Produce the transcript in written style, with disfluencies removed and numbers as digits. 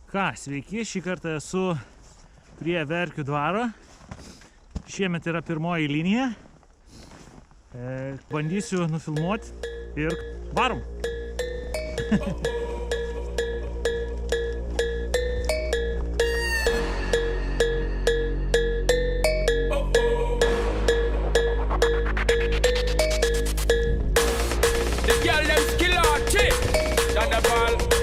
Ką, sveiki, šį kartą esu prie Verkių dvaro. Šiemet yra pirmoji linija. Bandysiu nufilmuoti ir varom. The girl them skill out, chick. Thunderball.